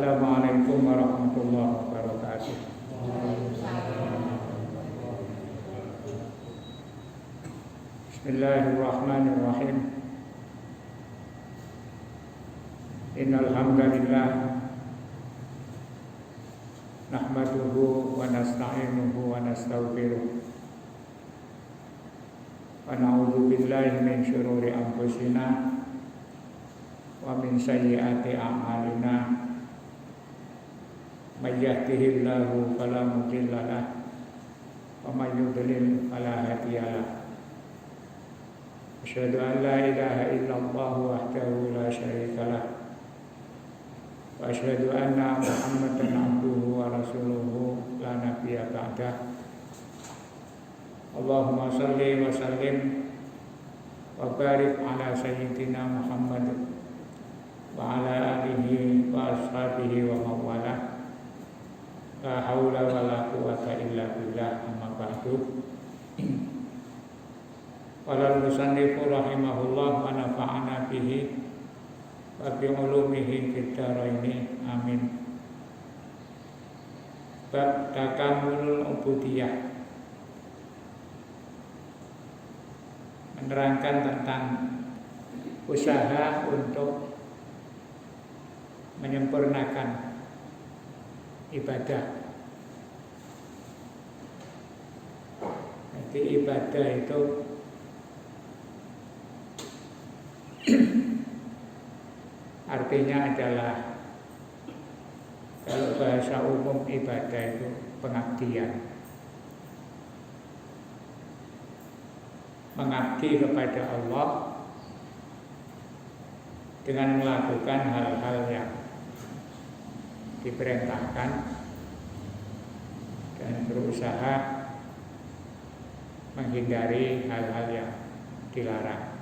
Assalamualaikum warahmatullahi wabarakatuh. Bismillahirrahmanirrahim. Innal hamdalillah nahmaduhu wa nasta'inuhu wa nastaghfiruh. Wa na'udzu billahi min syururi anfusina wa min sayyiati a'malina. May yahdihillahu fala mudilla lahu wa may yudlil fala hadiya lahu. Asyhadu an la ilaha illallah wahdahu la syarika lahu wa asyhadu anna Muhammadan abduhu wa rasuluhu la nabiyya ba'dah. Allahumma shalli wa sallim wa barik ala sayyidina Muhammad wa ala alihi wa ashabihi wa mawalah. La haula wa la quwwata illa billah, amma ba'du. Qala al-musannifu rahimahullah wa nafa'ana bihi wa bi ulumihi fid dharain, amin. Bab takamul ubudiyah, menerangkan tentang usaha untuk menyempurnakan ibadah. Jadi ibadah itu artinya adalah, kalau bahasa umum, ibadah itu pengabdian. Mengabdi kepada Allah dengan melakukan hal-hal yang diperintahkan dan berusaha menghindari hal-hal yang dilarang.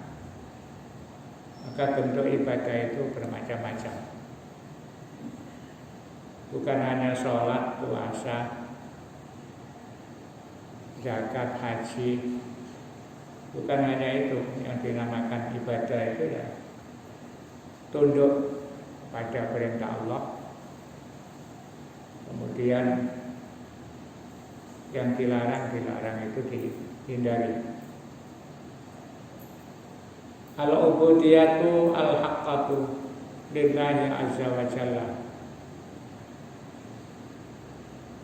Maka bentuk ibadah itu bermacam-macam. Bukan hanya sholat, puasa, zakat, haji. Bukan hanya itu yang dinamakan ibadah. Itu ya tunduk pada perintah Allah, kemudian yang dilarang itu dihindari. Al-ubudiyatu al-haqqatu lillahi azza wa jalla.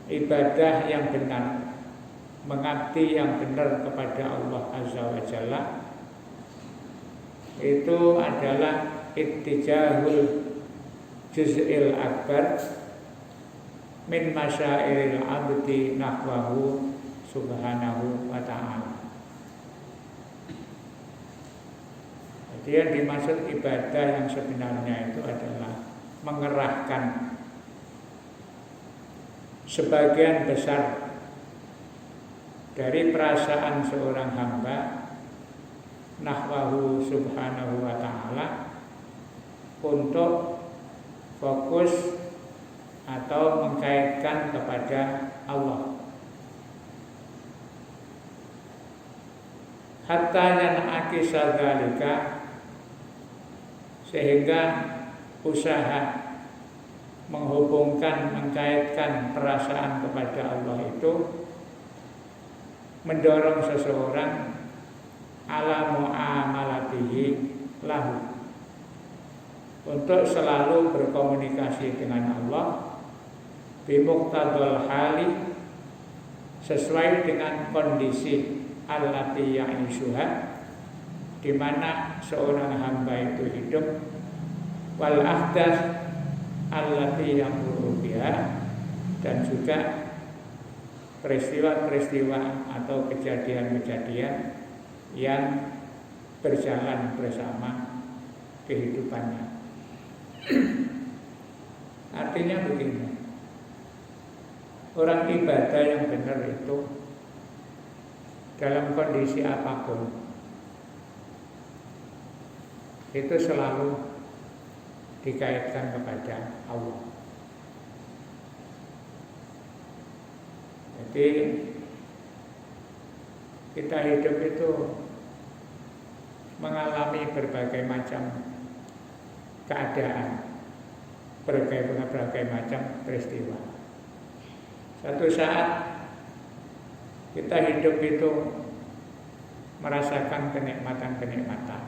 Ibadah yang benar, mengabdi yang benar kepada Allah azza wa jalla, itu adalah ittijahul juz'il akbar min masyairil abdi nahwahu subhanahu wa ta'ala. Jadi yang dimaksud ibadah yang sebenarnya itu adalah mengerahkan sebagian besar dari perasaan seorang hamba nahwahu subhanahu wa ta'ala untuk fokus atau mengkaitkan kepada Allah. Hatta yan'aki sadzalika, sehingga usaha menghubungkan, mengkaitkan perasaan kepada Allah itu mendorong seseorang ala mu'amalatihi lahu, untuk selalu berkomunikasi dengan Allah bimuqtadal hali, sesuai dengan kondisi allati ya'ishuha, di mana seorang hamba itu hidup, wal ahdath allati yamuru biha, dan juga peristiwa-peristiwa atau kejadian-kejadian yang berjalan bersama kehidupannya. Artinya begini, orang ibadah yang benar itu dalam kondisi apapun itu selalu dikaitkan kepada Allah. Jadi kita hidup itu mengalami berbagai macam keadaan, berbagai macam peristiwa. Satu saat kita hidup itu merasakan kenikmatan-kenikmatan.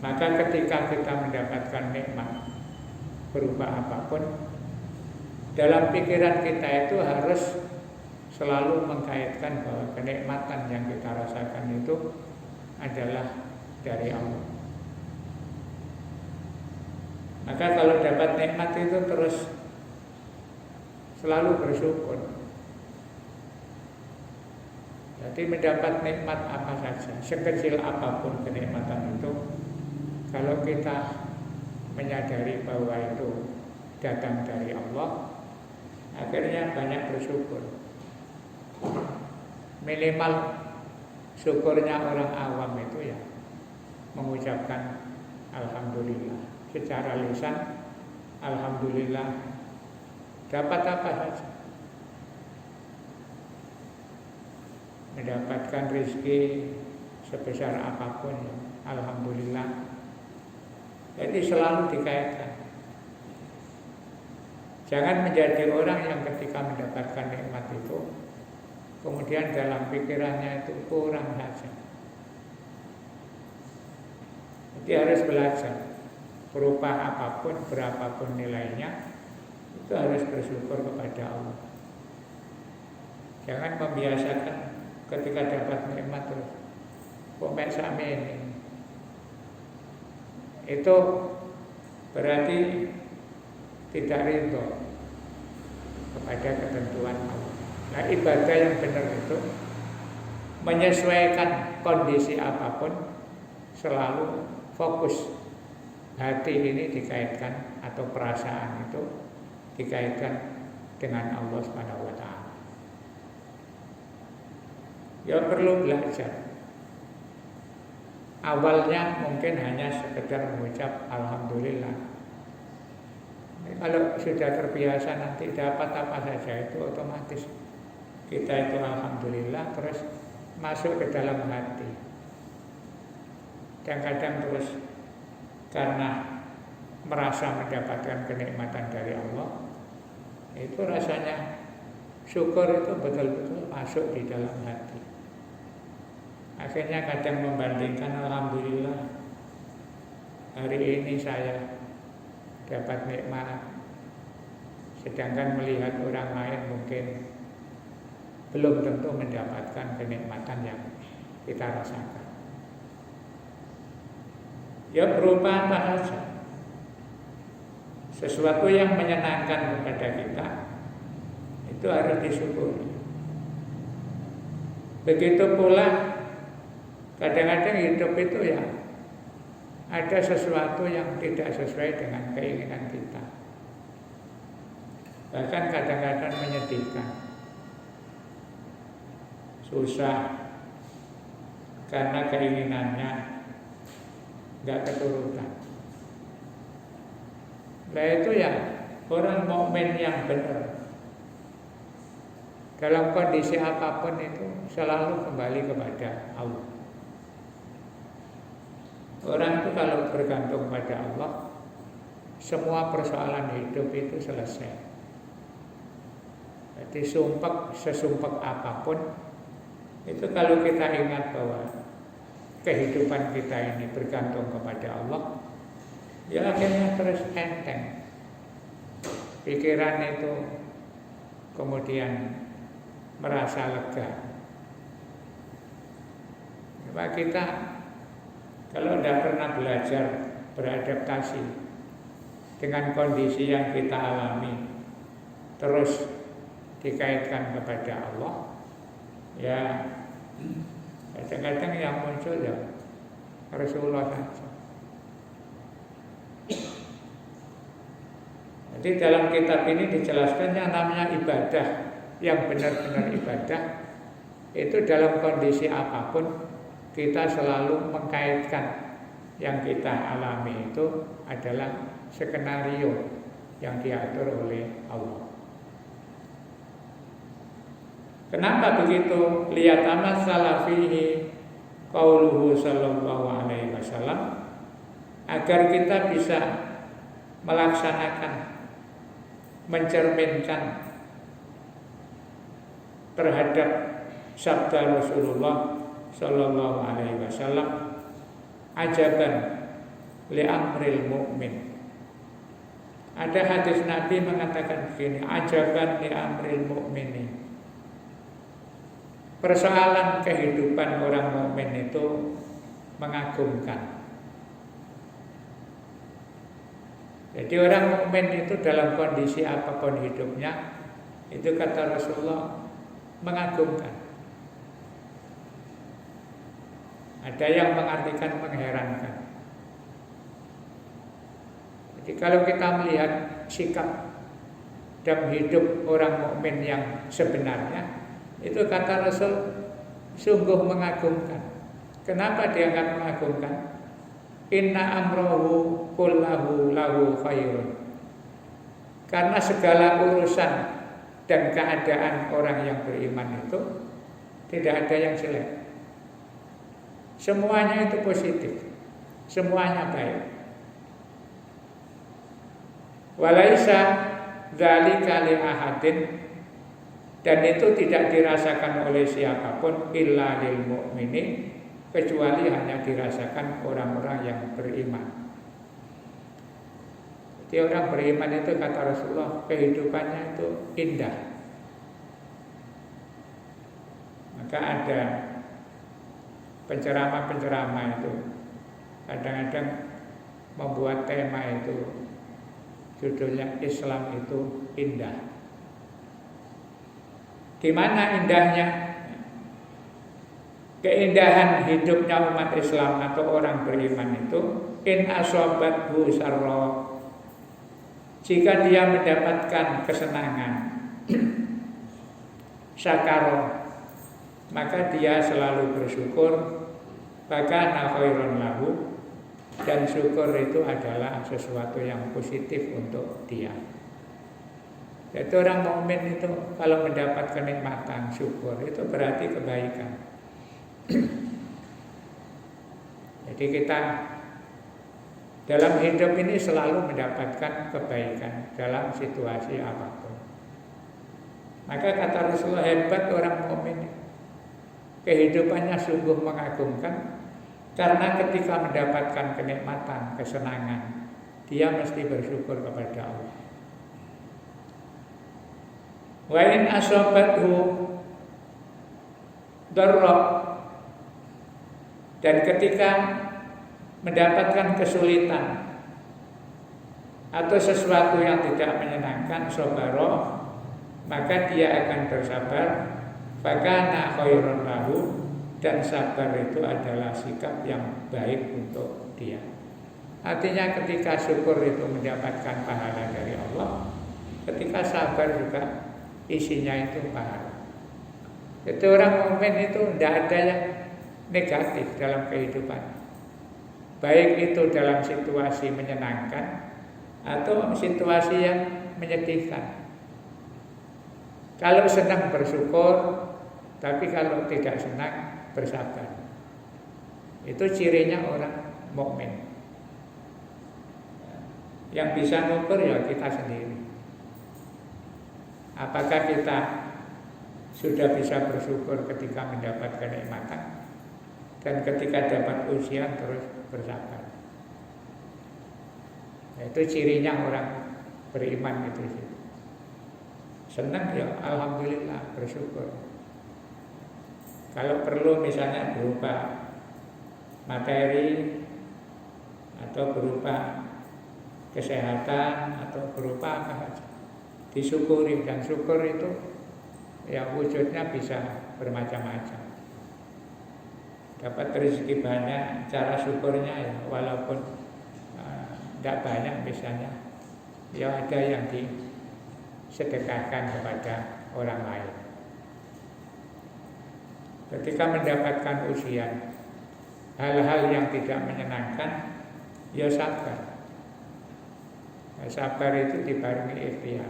Maka ketika kita mendapatkan nikmat berupa apapun, dalam pikiran kita itu harus selalu mengkaitkan bahwa kenikmatan yang kita rasakan itu adalah dari Allah. Maka kalau dapat nikmat itu terus selalu bersyukur. Jadi mendapat nikmat apa saja, sekecil apapun kenikmatan itu, kalau kita menyadari bahwa itu datang dari Allah, akhirnya banyak bersyukur. Minimal syukurnya orang awam itu ya mengucapkan alhamdulillah. Secara lisan alhamdulillah, dapat apa saja. Mendapatkan rezeki sebesar apapun ya, alhamdulillah. Jadi selalu dikaitkan. Jangan menjadi orang yang ketika mendapatkan nikmat itu kemudian dalam pikirannya itu kurang saja. Jadi harus belajar. Berupa apapun, berapapun nilainya, itu harus bersyukur kepada Allah. Jangan membiasakan ketika dapat nikmat terus kok mek sami ini. Itu berarti tidak ridho kepada ketentuan Allah. Nah, ibadah yang benar itu menyesuaikan kondisi apapun, selalu fokus. Hati ini dikaitkan atau perasaan itu dikaitkan dengan Allah Subhanahu wa taala. Ya perlu belajar. Awalnya mungkin hanya sekedar mengucap alhamdulillah. Kalau sudah terbiasa nanti dapat apa saja itu otomatis kita itu alhamdulillah terus masuk ke dalam hati. Dan kadang terus karena merasa mendapatkan kenikmatan dari Allah, itu rasanya syukur itu betul-betul masuk di dalam hati. Akhirnya kadang membandingkan, alhamdulillah hari ini saya dapat nikmat, sedangkan melihat orang lain mungkin belum tentu mendapatkan kenikmatan yang kita rasakan. Ya berupa apa saja, sesuatu yang menyenangkan kepada kita itu harus disyukuri. Begitu pula kadang-kadang hidup itu ya ada sesuatu yang tidak sesuai dengan keinginan kita, bahkan kadang-kadang menyedihkan, susah karena keinginannya nggak keturutan. Nah itu ya orang mukmin yang benar dalam kondisi apapun itu selalu kembali kepada Allah. Orang itu kalau bergantung pada Allah, semua persoalan hidup itu selesai. Jadi sesumpek apapun itu kalau kita ingat bahwa kehidupan kita ini bergantung kepada Allah, ya akhirnya terus enteng. Pikiran itu kemudian merasa lega. Coba kita kalau tidak pernah belajar beradaptasi dengan kondisi yang kita alami, terus dikaitkan kepada Allah, ya kadang-kadang yang muncul ya Rasulullah saja. Jadi dalam kitab ini dijelaskan yang namanya ibadah, yang benar-benar ibadah itu dalam kondisi apapun kita selalu mengkaitkan yang kita alami itu adalah skenario yang diatur oleh Allah. Kenapa begitu? Lihat amat salafihi qauluhu sallallahu alaihi wasallam agar kita bisa melaksanakan, mencerminkan terhadap sabda Rasulullah Sallallahu Alaihi Wasallam, ajaban li amril mu'min. Ada hadis Nabi mengatakan begini, ajaban li amril mu'mini. Persoalan kehidupan orang mukmin itu mengagumkan. Jadi orang mukmin itu dalam kondisi apapun hidupnya, itu kata Rasulullah mengagumkan. Ada yang mengartikan mengherankan. Jadi kalau kita melihat sikap dan hidup orang mukmin yang sebenarnya, itu kata Rasul sungguh mengagumkan. Kenapa dianggap mengagumkan? Inna amrohu kullahu lahu khairun. Karena segala urusan dan keadaan orang yang beriman itu tidak ada yang jelek. Semuanya itu positif, semuanya baik. Walaisa dzalika li ahadin, dan itu tidak dirasakan oleh siapapun illa lil mu'minin, kecuali hanya dirasakan orang-orang yang beriman. Jadi orang beriman itu kata Rasulullah kehidupannya itu indah. Maka ada penceramah-penceramah itu kadang-kadang membuat tema itu, judulnya Islam itu indah. Gimana indahnya? Keindahan hidupnya umat Islam atau orang beriman itu, in asobathu sarra, jika dia mendapatkan kesenangan, syakaro, maka dia selalu bersyukur, bakana khairun lahu, dan syukur itu adalah sesuatu yang positif untuk dia. Jadi orang mukmin itu kalau mendapat kenikmatan syukur itu berarti kebaikan. Jadi kita dalam hidup ini selalu mendapatkan kebaikan dalam situasi apapun. Maka kata Rasulullah, hebat orang mukmin, kehidupannya sungguh mengagumkan, karena ketika mendapatkan kenikmatan, kesenangan, dia mesti bersyukur kepada Allah. Wa in asabathu darra, dan ketika mendapatkan kesulitan atau sesuatu yang tidak menyenangkan, sabara, maka dia akan bersabar, fakana khairun lahu, dan sabar itu adalah sikap yang baik untuk dia. Artinya ketika syukur itu mendapatkan pahala dari Allah, ketika sabar juga isinya itu pahala. Jadi orang mukmin itu tidak ada yang negatif dalam kehidupan, baik itu dalam situasi menyenangkan atau situasi yang menyedihkan. Kalau senang bersyukur, tapi kalau tidak senang bersabar. Itu cirinya orang mukmin. Yang bisa ngukur ya kita sendiri. Apakah kita sudah bisa bersyukur ketika mendapat kenikmatan, dan ketika dapat ujian terus bersabar. Itu cirinya orang beriman gitu sih. Senang ya alhamdulillah, bersyukur. Kalau perlu misalnya berupa materi atau berupa kesehatan atau berupa apa saja, disyukuri, dan syukur itu ya wujudnya bisa bermacam-macam. Dapat rezeki banyak, cara syukurnya ya walaupun tidak banyak misalnya, ya ada yang disedekahkan kepada orang lain. Ketika mendapatkan ujian, hal-hal yang tidak menyenangkan, ya sabar. Ya, sabar itu dibarengi ikhtiar.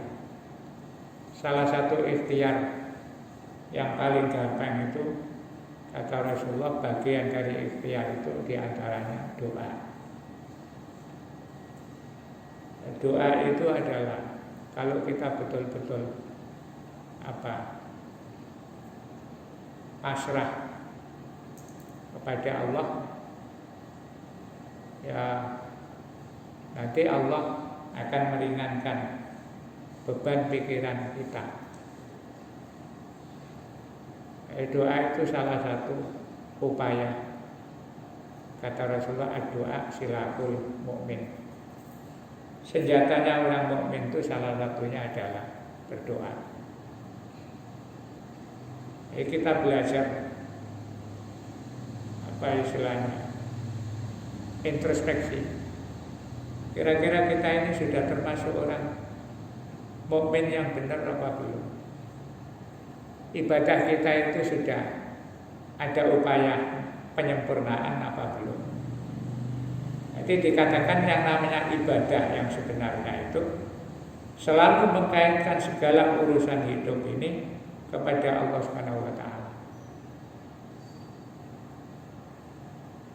Salah satu ikhtiar yang paling gampang itu, kata Rasulullah, bagian dari ikhtiar itu diantaranya doa. Doa itu adalah kalau kita betul-betul pasrah kepada Allah, ya nanti Allah akan meringankan beban pikiran kita. Doa itu salah satu upaya. Kata Rasulullah, doa silahul mukmin. Senjatanya orang mukmin itu salah satunya adalah berdoa. Kita belajar istilahnya introspeksi. Kira-kira kita ini sudah termasuk orang mukmin yang benar apa belum? Ibadah kita itu sudah ada upaya penyempurnaan apa belum? Jadi dikatakan yang namanya ibadah yang sebenarnya itu selalu mengkaitkan segala urusan hidup ini kepada Allah Subhanahu wa taala.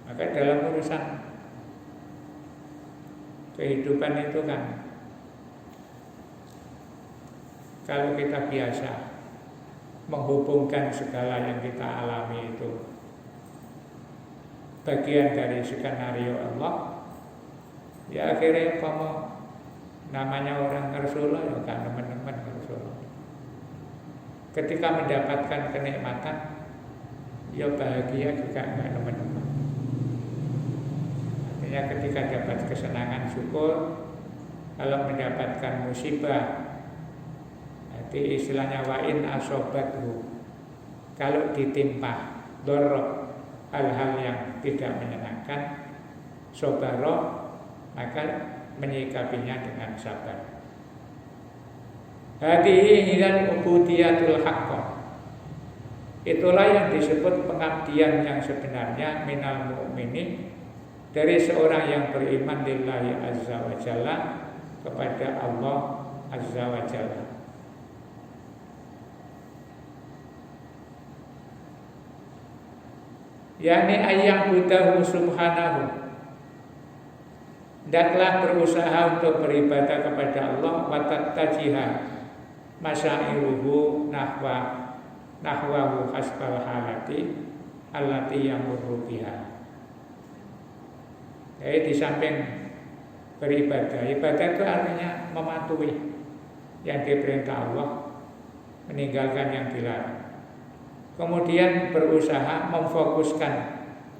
Maka dalam urusan kehidupan itu kan, kalau kita biasa menghubungkan segala yang kita alami itu bagian dari skenario Allah, ya akhirnya namanya orang Rasulullah ya kan teman-teman Rasulullah. Ketika mendapatkan kenikmatan, ya bahagia juga enggak teman-teman. Artinya ketika dapat kesenangan syukur, kalau mendapatkan musibah, nanti istilahnya wa'in asobathu, kalau ditimpa dorok hal-hal yang tidak menyenangkan, sobaro, maka menyikapinya dengan sabar. Hadihi hilal ubudiyatul haqqah. Itulah yang disebut pengabdian yang sebenarnya minal mu'minin, dari seorang yang beriman lillahi azza wa jalla, kepada Allah azza wa jalla. Yani ayang budahu subhanahu, hendaklah berusaha untuk beribadah kepada Allah, wa tattajiha masyairuhu nahwahu hasbal halati allati yamurru biha. Jadi di samping beribadah, ibadah itu artinya mematuhi yang diperintah Allah, meninggalkan yang dilarang. Kemudian berusaha memfokuskan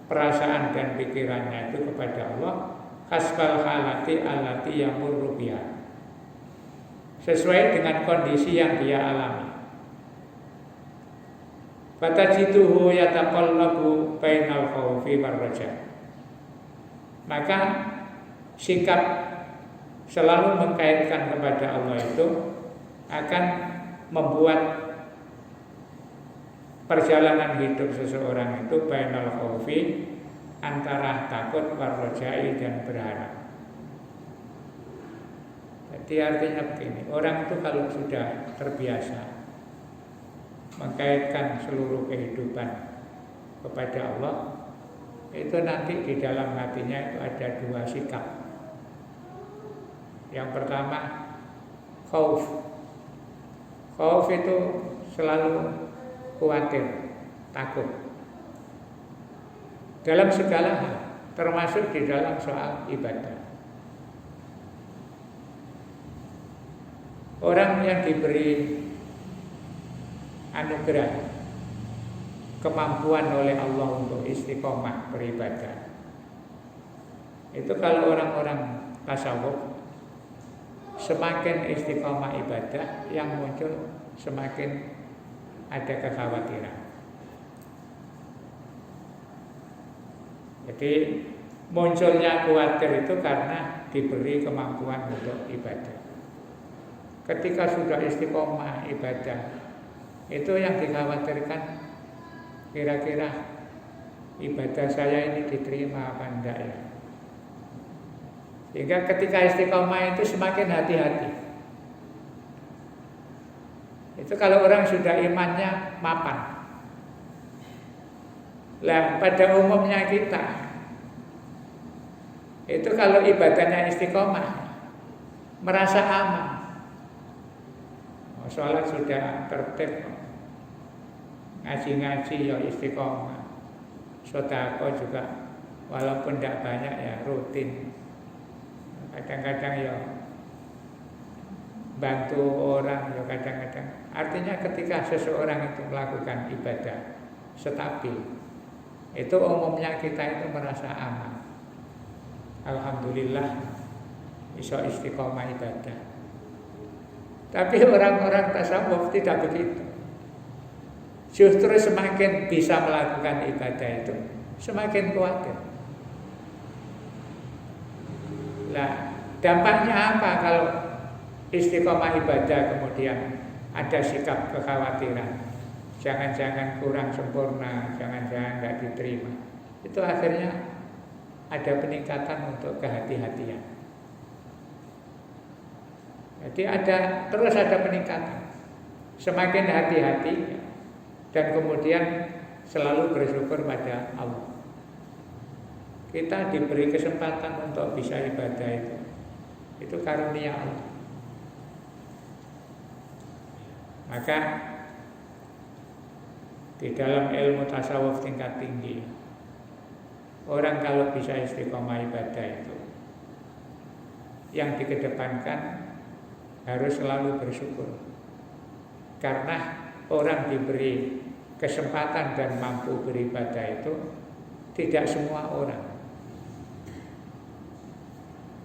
perasaan dan pikirannya itu kepada Allah, hasbal halati allati yamurru biha, sesuai dengan kondisi yang dia alami. Fatajiduhu yataqallabu bainal khaufi war raja. Maka sikap selalu mengkaitkan kepada Allah itu akan membuat perjalanan hidup seseorang itu bainal khaufi, antara takut war rajai dan berharap. Jadi artinya begini, orang itu kalau sudah terbiasa mengkaitkan seluruh kehidupan kepada Allah, itu nanti di dalam hatinya itu ada dua sikap. Yang pertama, khauf. Khauf itu selalu khawatir, takut dalam segala hal, termasuk di dalam soal ibadah. Orang yang diberi anugerah kemampuan oleh Allah untuk istiqomah beribadah, itu kalau orang-orang tasawuf, semakin istiqomah ibadah, yang muncul semakin ada kekhawatiran. Jadi munculnya khawatir itu karena diberi kemampuan untuk ibadah. Ketika sudah istiqomah ibadah, itu yang dikhawatirkan, kira-kira ibadah saya ini diterima apa enggak ya. Sehingga ketika istiqomah itu semakin hati-hati. Itu kalau orang sudah imannya mapan. Lah pada umumnya kita itu kalau ibadahnya istiqomah, merasa aman. Sholat sudah tertib, ngaji-ngaji ya istiqomah, sedekah juga walaupun tidak banyak ya rutin. Kadang-kadang ya bantu orang ya kadang-kadang. Artinya ketika seseorang itu melakukan ibadah stabil, itu umumnya kita itu merasa aman. Alhamdulillah bisa istiqomah ibadah. Tapi orang-orang tasawuf tidak begitu. Justru semakin bisa melakukan ibadah itu semakin khawatir. Nah, dampaknya apa kalau istiqomah ibadah kemudian ada sikap kekhawatiran? Jangan-jangan kurang sempurna, jangan-jangan tidak diterima. Itu akhirnya ada peningkatan untuk kehati-hatian. Jadi terus ada peningkatan. Semakin hati-hati dan kemudian selalu bersyukur pada Allah. Kita diberi kesempatan untuk bisa ibadah itu karunia Allah. Maka di dalam ilmu tasawuf tingkat tinggi, orang kalau bisa istiqomah ibadah itu, yang dikedepankan harus selalu bersyukur. Karena orang diberi kesempatan dan mampu beribadah itu tidak semua orang.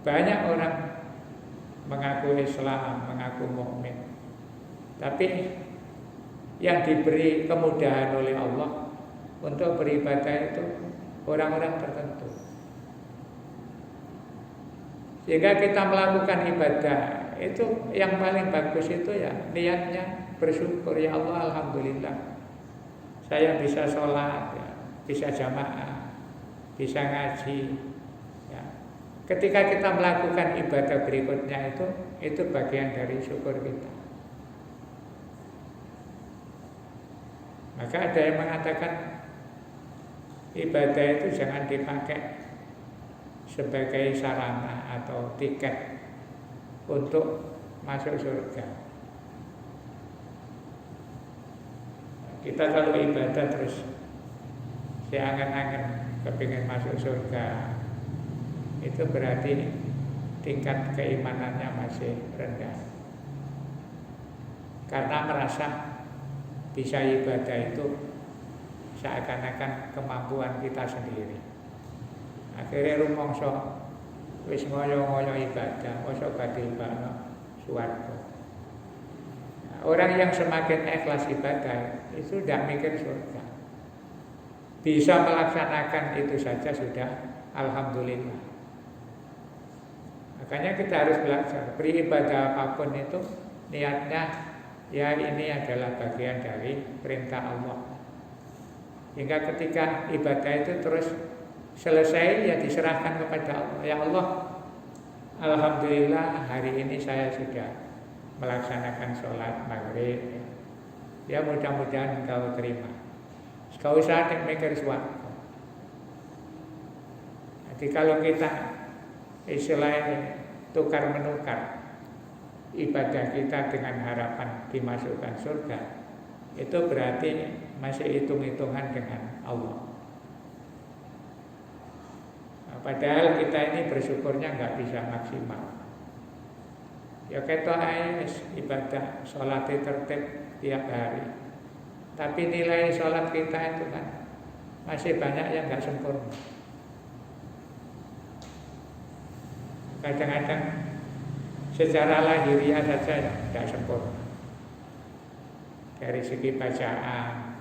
Banyak orang mengaku Islam, mengaku mukmin, tapi yang diberi kemudahan oleh Allah untuk beribadah itu orang-orang tertentu. Sehingga kita melakukan ibadah itu yang paling bagus itu ya niatnya bersyukur, ya Allah alhamdulillah saya bisa sholat, ya, bisa jamaah, bisa ngaji. Ya. Ketika kita melakukan ibadah berikutnya itu bagian dari syukur kita. Maka ada yang mengatakan ibadah itu jangan dipakai sebagai sarana atau tiket untuk masuk surga. Kita kalau ibadah terus seangan-angan kepingin masuk surga, itu berarti tingkat keimanannya masih rendah. Karena merasa bisa ibadah itu seakan-akan kemampuan kita sendiri. Akhirnya rumangsa wis ngoyo-ngoyo ibadah, mosok badhe ibadah swarga. Orang yang semakin ikhlas ibadah itu tidak mikir surga. Bisa melaksanakan itu saja sudah alhamdulillah. Makanya kita harus belajar beribadah apapun itu niatnya ya ini adalah bagian dari perintah Allah. Hingga ketika ibadah itu terus selesai ya diserahkan kepada Allah. Ya Allah, alhamdulillah hari ini saya sudah melaksanakan sholat maghrib. Ya mudah-mudahan engkau terima. Engkau usah mikir suatu. Jadi kalau kita istilahnya tukar menukar ibadah kita dengan harapan dimasukkan surga, itu berarti masih hitung-hitungan dengan Allah. Padahal kita ini bersyukurnya nggak bisa maksimal. Ya ketok ae ibadah sholat tertib tiap hari. Tapi nilai sholat kita itu kan masih banyak yang nggak sempurna. Kadang-kadang secara lahiriah saja tidak sempurna. Dari segi bacaan,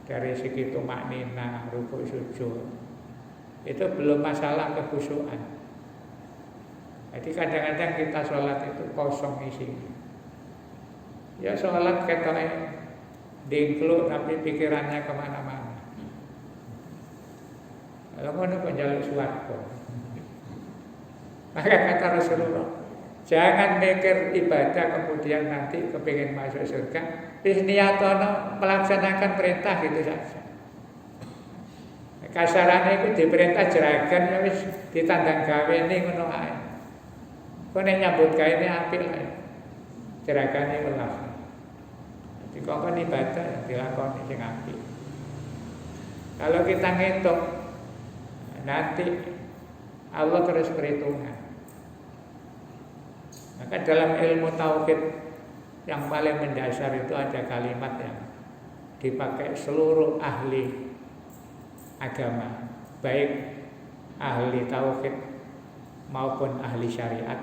dari segi tumakninah, rukuk sujud, itu belum masalah kekhusyuan. Jadi kadang-kadang kita sholat itu kosong isinya. Ya sholat ketoknya dingkluk tapi pikirannya kemana-mana. Kalau mau penjaluk swarga. Maka kata Rasulullah, jangan mikir ibadah kemudian nanti kepingin masuk surga. Niatono melaksanakan perintah gitu saja. Kasarannya itu diperintah jeragan ya wis ditandang gawe ning ngono ae. Kau nyambut gawe apik lah. Jeragane welas. Jadi kau ibadah dilakoni sing apik. Kalau kita ngitung nanti Allah terus perhitungan. Maka dalam ilmu tauhid yang paling mendasar itu ada kalimat yang dipakai seluruh ahli agama, baik ahli tauhid maupun ahli syariat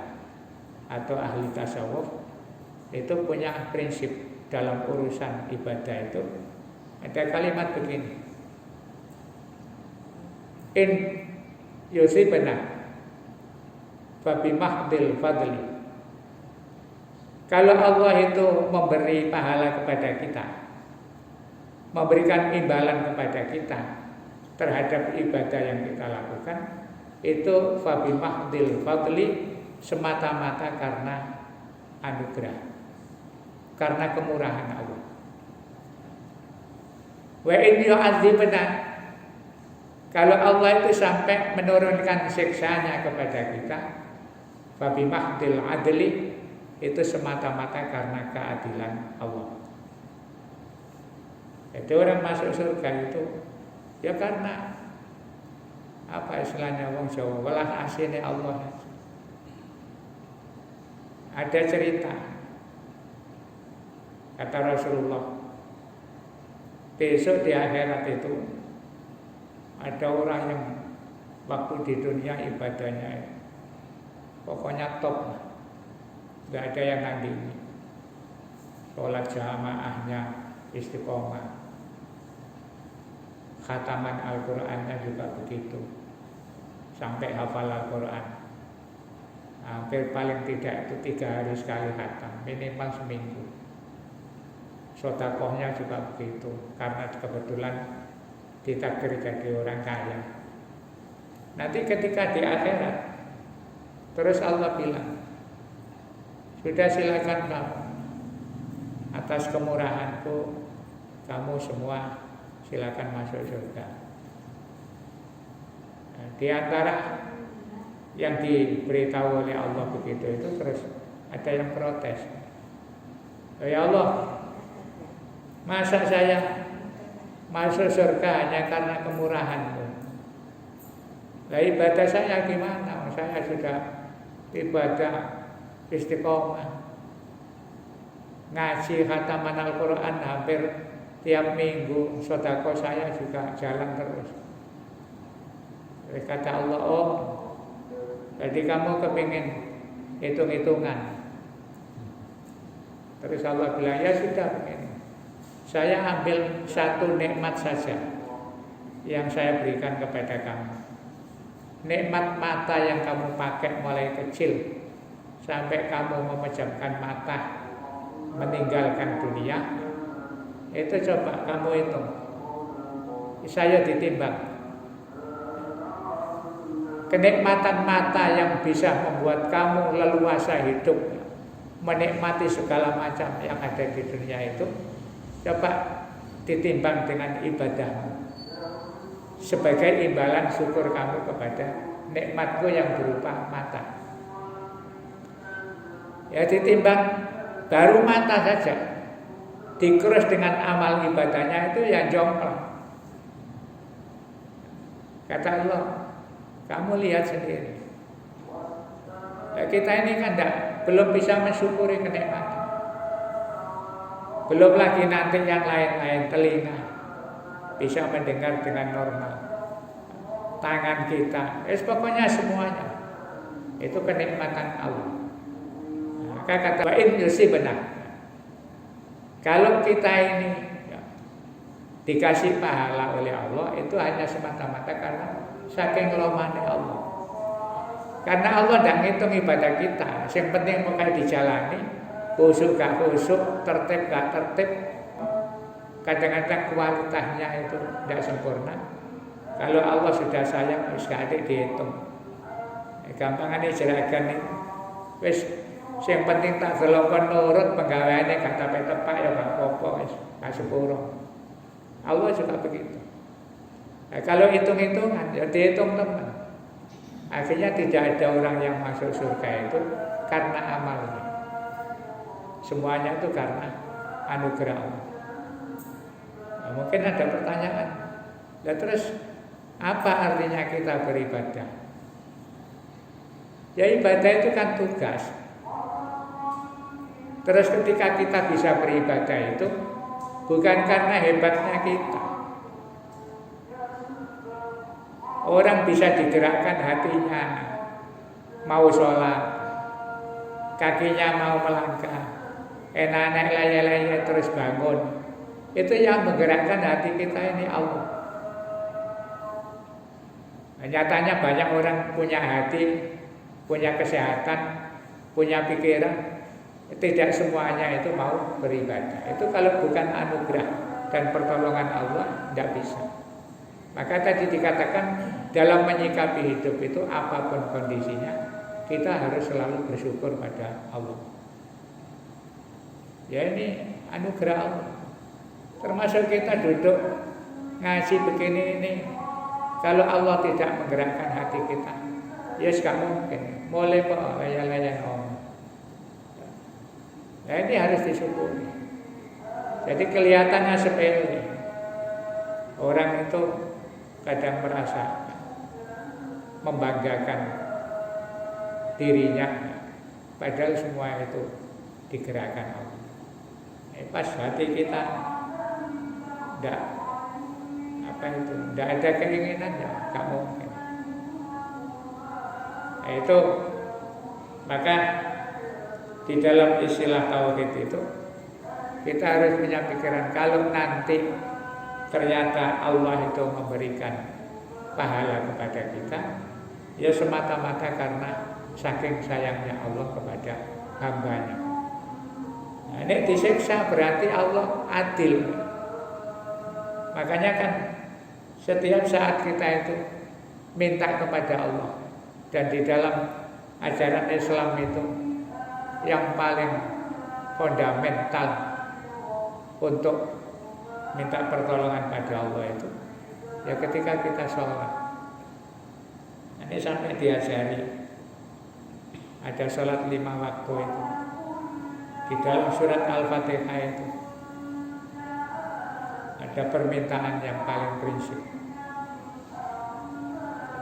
atau ahli tasawuf, itu punya prinsip dalam urusan ibadah itu. Ada kalimat begini, in yusibna fabimahdil fadli. Kalau Allah itu memberi pahala kepada kita, memberikan imbalan kepada kita terhadap ibadah yang kita lakukan, itu fabimahdil fadli, semata-mata karena anugerah, karena kemurahan Allah. Wa in yu'adzibna, kalau Allah itu sampai menurunkan siksanya kepada kita, fabimahdil adli, itu semata-mata karena keadilan Allah. Jadi orang masuk surga itu ya karena apa istilahnya wong Jawa, welas asine Allah. Ada cerita kata Rasulullah, besok di akhirat itu ada orang yang waktu di dunia ibadahnya pokoknya top, nggak ada yang nandingi. Sholat jamaahnya istiqomah, khataman Al-Qur'annya juga begitu, sampai hafal Al-Qur'an. Hampir paling tidak itu 3 hari sekali khatam, minimal seminggu. Sedekahnya juga begitu, karena kebetulan ditakdir jadi orang kaya. Nanti ketika di akhirat, terus Allah bilang, sudah silakan kamu, atas kemurahanku kamu semua silakan masuk surga. Nah, di antara yang diberitahu oleh Allah begitu itu, terus ada yang protes. Ya Allah, masa saya masuk surga hanya karena kemurahan-Mu? Lah ibadah saya gimana? Saya sudah ibadah istiqomah, ngaji khataman Al-Qur'an hampir tiap minggu, sedekah saya juga jalan terus. Kata Allah, oh, jadi kamu kepingin hitung-hitungan. Terus Allah bilang, ya sudah begini, saya ambil satu nikmat saja yang saya berikan kepada kamu. Nikmat mata yang kamu pakai mulai kecil sampai kamu memejamkan mata meninggalkan dunia, itu coba kamu hitung. Saya ditimbang. Kenikmatan mata yang bisa membuat kamu leluasa hidup, menikmati segala macam yang ada di dunia itu, coba ditimbang dengan ibadahmu sebagai imbalan syukur kamu kepada nikmatku yang berupa mata. Ya ditimbang, baru mata saja dikrus dengan amal ibadahnya itu yang jomplang. Kata Allah, kamu lihat sendiri. Nah, kita ini kan belum bisa mensyukuri kenikmatan. Belum lagi nanti yang lain-lain, telinga bisa mendengar dengan normal, tangan kita, pokoknya semuanya itu kenikmatan Allah. Maka kata in yusibna, kalau kita ini dikasih pahala oleh Allah, itu hanya semata-mata karena saking lomane Allah. Karena Allah tidak ngitung ibadah kita, yang penting pakai dijalani, khusyuk gak khusyuk, tertib gak tertib. Kadang-kadang kualitasnya itu tidak sempurna. Kalau Allah sudah sayang, wis gak ada dihitung. Gampangane jeragan iki. Wis sing penting tak delokon nurut penggaweane gak sampai tepak ya gak apa-apa, wis kasepuro. Allah juga begitu. Nah, kalau hitung-hitungan ya dihitung teman. Akhirnya tidak ada orang yang masuk surga itu karena amalnya. Semuanya itu karena anugerah Allah. Nah, mungkin ada pertanyaan. Lah terus apa artinya kita beribadah? Ya ibadah itu kan tugas. Terus ketika kita bisa beribadah itu bukan karena hebatnya kita. Orang bisa digerakkan hatinya mau sholat, kakinya mau melangkah, enak-enak laya-laya terus bangun. Itu yang menggerakkan hati kita ini Allah. Nyatanya banyak orang punya hati, punya kesehatan, punya pikiran, tidak semuanya itu mau beribadah. Itu kalau bukan anugerah dan pertolongan Allah, tidak bisa. Maka tadi dikatakan dalam menyikapi hidup itu apapun kondisinya, kita harus selalu bersyukur pada Allah. Ya ini anugerah Allah. Termasuk kita duduk ngaji begini ini, kalau Allah tidak menggerakkan hati kita, ya gak mungkin. Mulai kok laya-laya ngomong. Nah ini harus disyukuri. Jadi kelihatannya sepele. Orang itu kadang merasa membanggakan dirinya, padahal semua itu digerakkan Allah. Pas hati kita tidak ada keinginan, ya nggak mungkin. Nah, itu maka di dalam istilah tauhid itu kita harus punya pikiran kalau nanti ternyata Allah itu memberikan pahala kepada kita, ya semata-mata karena saking sayangnya Allah kepada hambanya. Nah, ini disiksa berarti Allah adil. Makanya kan setiap saat kita itu minta kepada Allah. Dan di dalam ajaran Islam itu yang paling fundamental untuk minta pertolongan pada Allah itu ya ketika kita sholat. Ini sampai diajari ada sholat 5 waktu itu di dalam surat Al-Fatihah itu ada permintaan yang paling prinsip.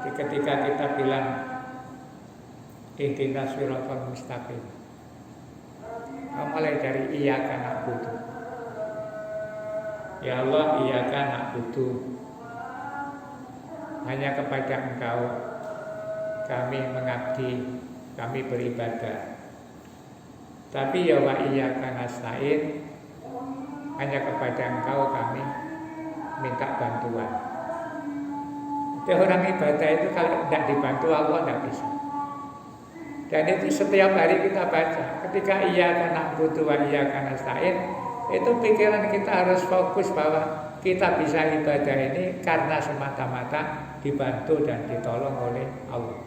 Jadi ketika kita bilang ihdinas siratal mustaqim, mulai dari iyyaka na'budu. Ya Allah, iyyaka na'budu, hanya kepada Engkau kami mengabdi, kami beribadah. Tapi ya wa iyyaka nasta'in, hanya kepada Engkau kami minta bantuan. Jadi orang ibadah itu kalau tidak dibantu Allah tidak bisa. Dan itu setiap hari kita baca. Ketika iyyaka na'budu wa iyyaka nasta'in, itu pikiran kita harus fokus bahwa kita bisa ibadah ini karena semata-mata dibantu dan ditolong oleh Allah.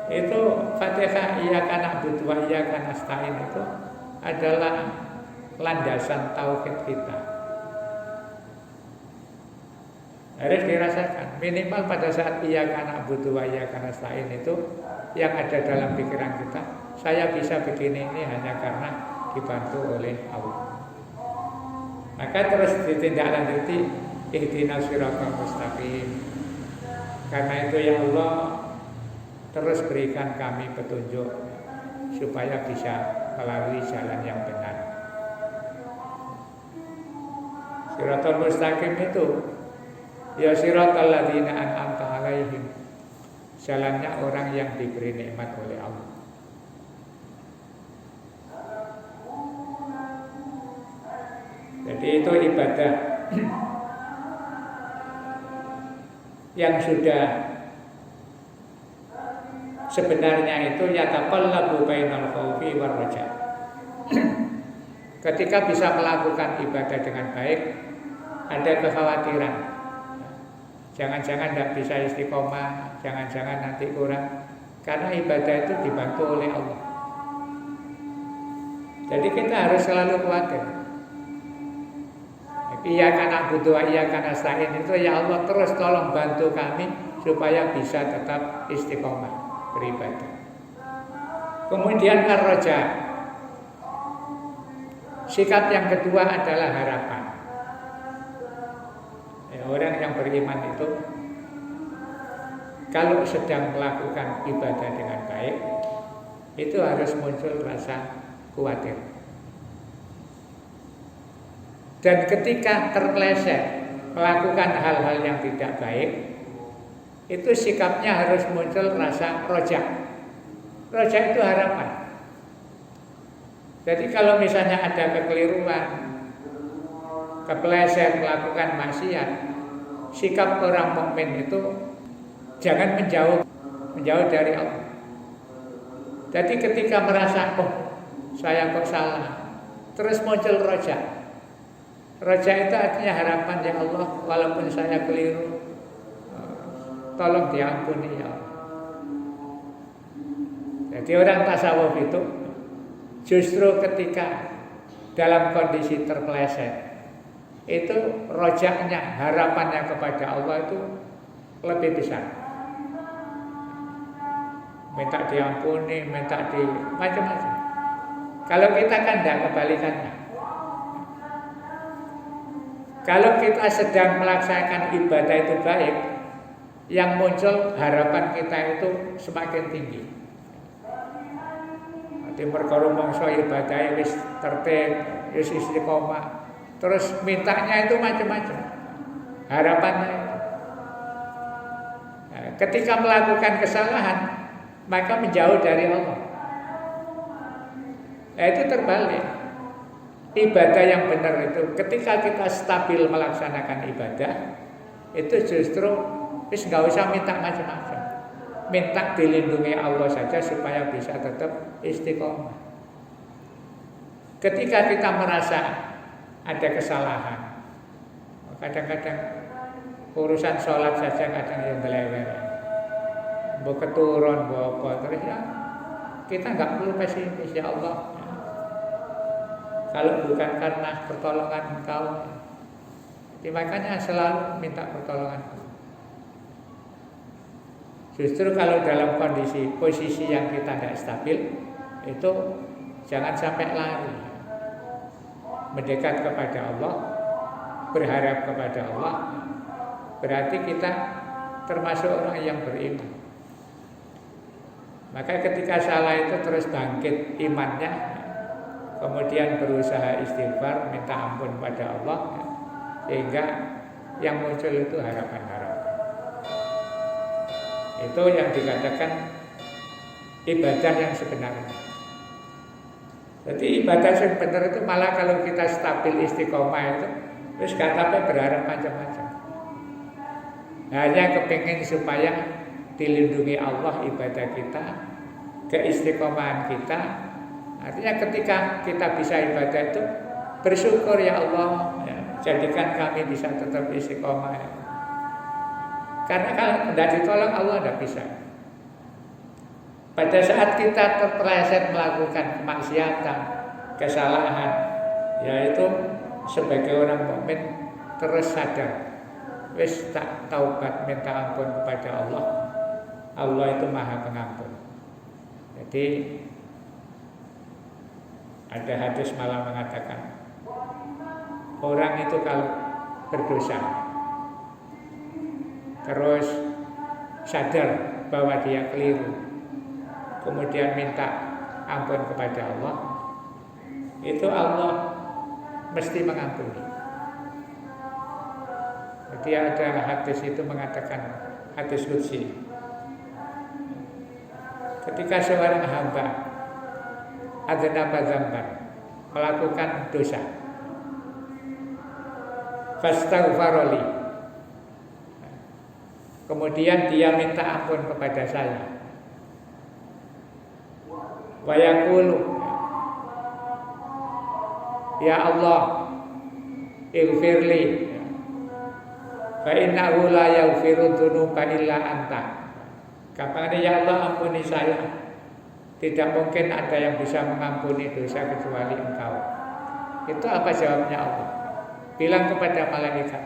Itu Fatihah iyyaka na'budu wa iyyaka nasta'in itu adalah landasan tauhid kita. Harus dirasakan minimal pada saat iyyaka na'budu wa iyyaka nasta'in itu yang ada dalam pikiran kita, saya bisa begini ini hanya karena dibantu oleh Allah. Maka terus ditindaklanjuti ihdinas siratal mustaqim. Karena itu ya Allah, terus berikan kami petunjuk supaya bisa melalui jalan yang benar. Siratal mustaqim itu ya siratal ladzina an'amta 'alaihim, jalannya orang yang diberi nikmat oleh Allah. Jadi itu ibadah yang sudah sebenarnya itu yataqallabu bainal khaufi war raja. Ketika bisa melakukan ibadah dengan baik, ada kekhawatiran. Jangan-jangan tidak bisa istiqomah, jangan-jangan nanti kurang. Karena ibadah itu dibantu oleh Allah. Jadi kita harus selalu khawatir. Iyyaka na'budu wa iyyaka nasta'in itu ya Allah terus tolong bantu kami supaya bisa tetap istiqomah beribadah. Kemudian ar-raja. Sikap yang kedua adalah harapan. Orang yang beriman itu kalau sedang melakukan ibadah dengan baik, itu harus muncul rasa khawatir. Dan ketika terpeleset melakukan hal-hal yang tidak baik, itu sikapnya harus muncul rasa roja. Roja itu harapan. Jadi kalau misalnya ada kekeliruan, kepeleset melakukan maksiat, sikap orang mukmin itu jangan menjauh dari Allah. Jadi ketika merasa, saya kok salah, terus muncul roja. Roja itu artinya harapan, ya Allah, walaupun saya keliru, tolong diampuni ya Allah. Jadi orang tasawuf itu justru ketika dalam kondisi terpeleset, itu rojaknya, harapannya kepada Allah itu lebih besar. Minta diampuni, minta di macam-macam. Kalau kita kan tidak, kebalikannya. Kalau kita sedang melaksanakan ibadah itu baik, yang muncul harapan kita itu semakin tinggi. Di perkara mongso ibadah wis tertib, wis istiqomah, terus mintanya itu macam-macam. Harapannya. Nah, ketika melakukan kesalahan, maka menjauh dari Allah. Nah, itu terbalik. Ibadah yang benar itu ketika kita stabil melaksanakan ibadah, itu justru wis nggak usah minta macam-macam. Minta dilindungi Allah saja supaya bisa tetap istiqomah. Ketika kita merasa ada kesalahan, kadang-kadang urusan sholat saja kadang yang belewer, mau keturun, mau apa, terus ya kita nggak perlu pesimis, ya Allah. Kalau bukan karena pertolongan Engkau, makanya selalu minta pertolongan. Justru kalau dalam posisi yang kita tidak stabil, itu jangan sampai lari. Mendekat kepada Allah, berharap kepada Allah, berarti kita termasuk orang yang beriman. Maka ketika salah itu terus bangkit imannya, kemudian berusaha istighfar, minta ampun pada Allah, sehingga yang muncul itu harapan-harapan. Itu yang dikatakan ibadah yang sebenarnya. Jadi ibadah yang benar itu malah kalau kita stabil istiqomah itu, terus kata berharap macam-macam. Hanya kepingin supaya dilindungi Allah ibadah kita, keistiqomahan kita. Artinya ketika kita bisa ibadah itu bersyukur, ya Allah, ya, jadikan kami bisa tetap istiqomah. Ya. Karena kalau tidak ditolong Allah tidak bisa. Pada saat kita terpeleset melakukan kemaksiatan, kesalahan, yaitu sebagai orang mukmin terus sadar, wis tak taubat minta ampun kepada Allah. Allah itu Maha Pengampun. Jadi ada hadis malah mengatakan, orang itu kalau berdosa terus sadar bahwa dia keliru, kemudian minta ampun kepada Allah, itu Allah mesti mengampuni. Jadi ada hadis itu mengatakan, hadis qudsi, ketika seorang hamba adzanaba dzamban, melakukan dosa, fastaghfarali, kemudian dia minta ampun kepada saya, wa yaqulu, ya Allah, ighfirli, fa innahu la yaghfiru dzunuba illa anta. Kapan ya Allah, ampuni saya. Tidak mungkin ada yang bisa mengampuni dosa kecuali Engkau. Itu apa jawabnya Allah? Bilang kepada malaikat.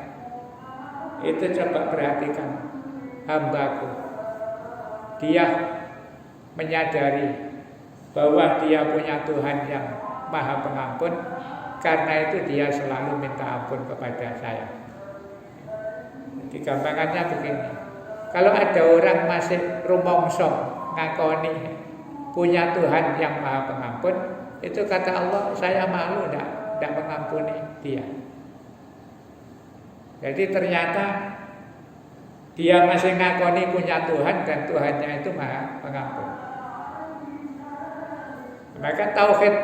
Itu coba perhatikan. hambaku. Dia menyadari bahwa dia punya Tuhan yang Maha Pengampun. Karena itu dia selalu minta ampun kepada saya. Jadi gampangannya begini. Kalau ada orang masih rumongso ngakoni punya Tuhan yang Maha Pengampun, itu kata Allah, saya malu tidak mengampuni dia. Jadi ternyata dia masih ngakoni punya Tuhan dan Tuhannya itu Maha Pengampun. Maka tauhid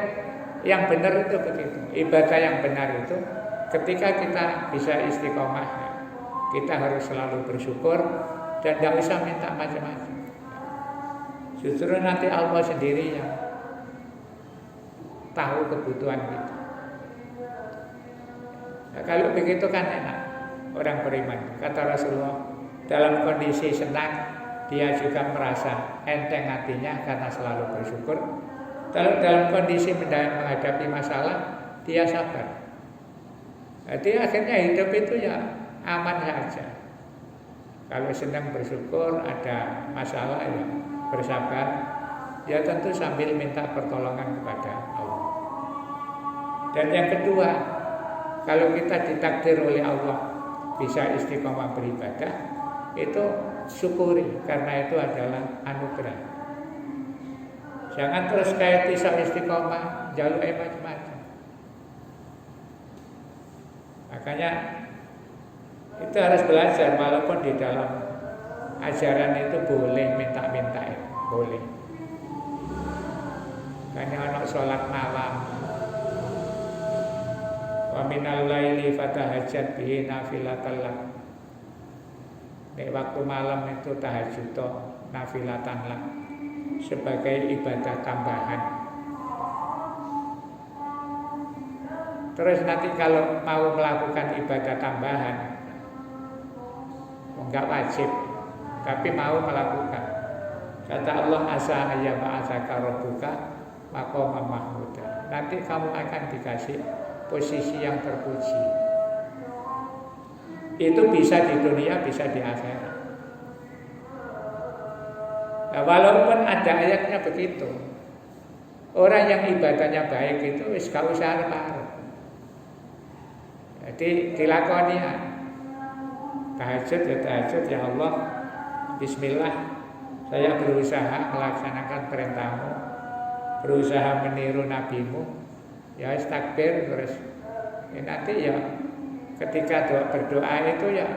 yang benar itu begitu. Ibadah yang benar itu ketika kita bisa istiqomah, kita harus selalu bersyukur dan tidak usah minta macam-macam. Justru nanti Allah sendiri yang tahu kebutuhan kita. Nah, kalau begitu kan enak orang beriman. Kata Rasulullah, dalam kondisi senang dia juga merasa enteng hatinya karena selalu bersyukur. Kalau dalam kondisi menghadapi masalah, dia sabar. Jadi akhirnya hidup itu ya aman saja. Kalau senang bersyukur, ada masalah ya bersabar. Ya tentu sambil minta pertolongan kepada Allah. Dan yang kedua, kalau kita ditakdir oleh Allah bisa istiqomah beribadah, itu syukuri karena itu adalah anugerah. Jangan terus kayak tisau istiqomah, jaluk macam-macam. Makanya itu harus belajar, walaupun di dalam ajaran itu boleh minta-minta, boleh. Karena anak sholat malam, wa minal laili fatahajjat bihi nafilatan lak. Waktu malam itu tahajud nafilatan lak, sebagai ibadah tambahan. Terus nanti kalau mau melakukan ibadah tambahan, enggak wajib, tapi mau melakukan. Kata Allah, asa ayya ba'atsaka rabbuka maqaman mahmuda. Nanti kamu akan dikasih posisi yang terpuji. Itu bisa di dunia, bisa di akhirat. Nah, walaupun ada ayatnya begitu, orang yang ibadahnya baik itu wis gak usah arep-arep. Jadi dilakoni tahajud ya Allah, bismillah, saya berusaha melaksanakan perintahmu, berusaha meniru nabimu. Ya takbir terus. Nanti ya ketika berdoa itu ya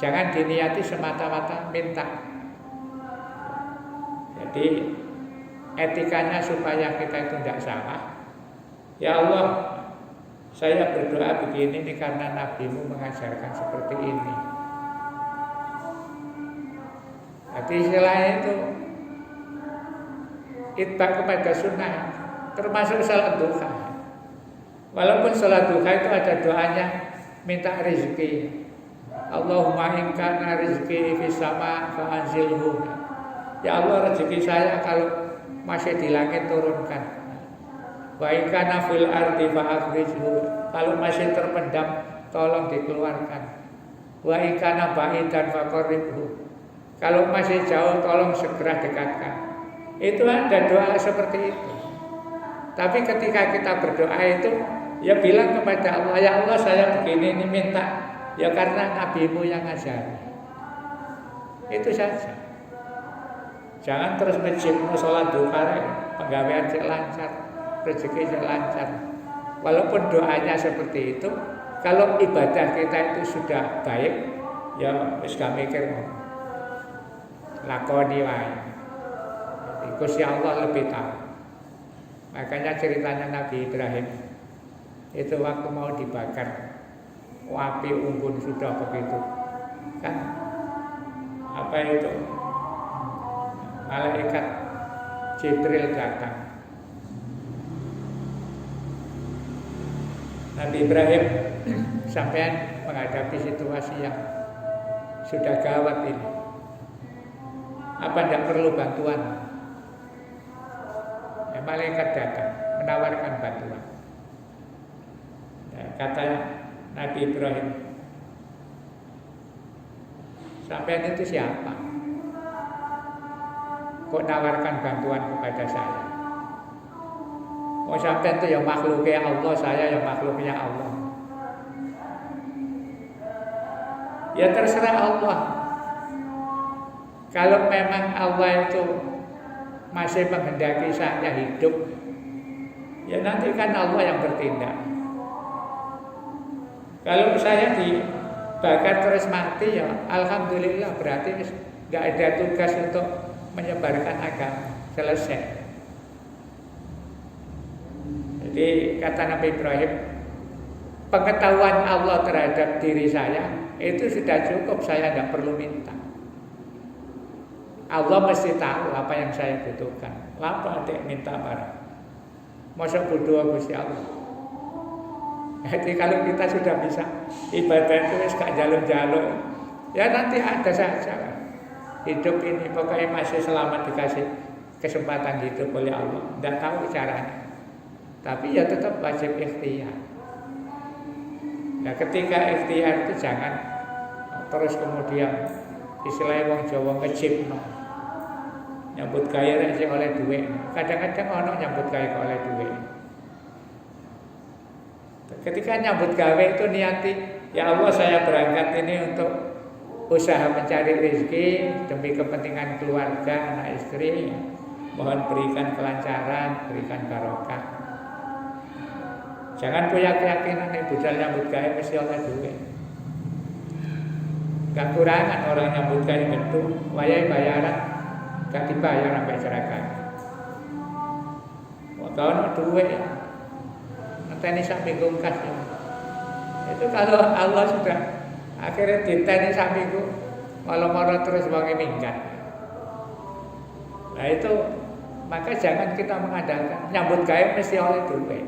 jangan diniati semata-mata minta. Jadi etikanya supaya kita itu tidak salah. Ya Allah, saya berdoa begini nih karena nabimu mengajarkan seperti ini. Jadi istilahnya itu itba kepada sunnah, termasuk salat duha. Walaupun salat duha itu ada doanya minta rezeki. Allahumma in kana rizqi fis sama fa anzilhu. Ya Allah, rezeki saya kalau masih di langit turunkan. Wa in kana fil ardi fa akhrijhu. Kalau masih terpendam tolong dikeluarkan. Wa in kana ba'idan fa qarribhu. Kalau masih jauh tolong segera dekatkan. Itu ada doa seperti itu. Tapi ketika kita berdoa itu ya bilang kepada Allah, ya Allah saya begini ini minta ya karena nabimu yang ngajari. Itu saja. Jangan terus menjibmu sholat duha, penggawean cek lancar, rezeki cek lancar. Walaupun doanya seperti itu, kalau ibadah kita itu sudah baik, ya wis gak mikir lakoni wae. Gusti Allah lebih tahu. Makanya ceritanya Nabi Ibrahim itu waktu mau dibakar, api unggun sudah begitu, kan? Apa itu? Malaikat Jibril datang. Nabi Ibrahim sampai menghadapi situasi yang sudah gawat ini. Apa tidak perlu bantuan? Ya, malaikat datang menawarkan bantuan. Ya, kata Nabi Ibrahim, Sampean itu siapa? Kok nawarkan bantuan kepada saya? Oh, sampean itu ya makhluknya Allah, saya ya makhluknya Allah. Ya terserah Allah. Kalau memang Allah itu masih menghendaki saya hidup, ya nanti kan Allah yang bertindak. Kalau saya dibakar terus mati, ya alhamdulillah, berarti nggak ada tugas untuk menyebarkan agama, selesai. Jadi kata Nabi Ibrahim, pengetahuan Allah terhadap diri saya itu sudah cukup, saya nggak perlu minta. Allah mesti tahu apa yang saya butuhkan. Lapa adik minta barang. Masa bodoh Gusti Allah. Jadi kalau kita sudah bisa ibadah itu gak jalur-jalur, ya nanti ada saja. Hidup ini pokoknya masih selamat, dikasih kesempatan hidup oleh Allah. Tidak tahu caranya, tapi ya tetap wajib ikhtiar. Nah, ketika ikhtiar itu jangan terus kemudian istilahnya wong Jawa ngejipno. Nyambut gawe rek sing oleh duit. Kadang-kadang ono nyambut gawe oleh duit. Ketika nyambut gawe itu niati, ya Allah saya berangkat ini untuk usaha mencari rezeki demi kepentingan keluarga, anak istri. Mohon berikan kelancaran, berikan barokah. Jangan punya keyakinan nih budal nyambut gawe mesti oleh duit. Gak kurangan orang nyambut gawe gitu, wayahe bayaran gak dibayar sampai cerakan. Wah, kalau duit ya, ngenteni sak minggu kas ya. Itu kalau Allah sudah akhirnya diteni sak minggu, malah-malah terus wangi minggat. Nah itu, maka jangan kita mengandalkan nyambut gawe mesti oleh duit.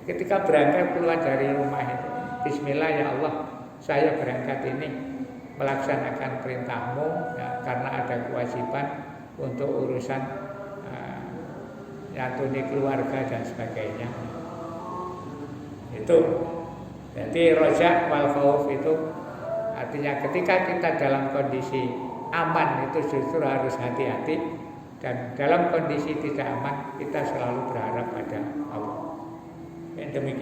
Ketika berangkat keluar dari rumah itu, Bismillah ya Allah, saya berangkat ini melaksanakan perintahmu ya, karena ada kewajiban untuk urusan nyantuni keluarga dan sebagainya. Itu jadi roja wal khauf itu artinya ketika kita dalam kondisi aman itu justru harus hati-hati, dan dalam kondisi tidak aman kita selalu berharap pada Allah. Yang demikian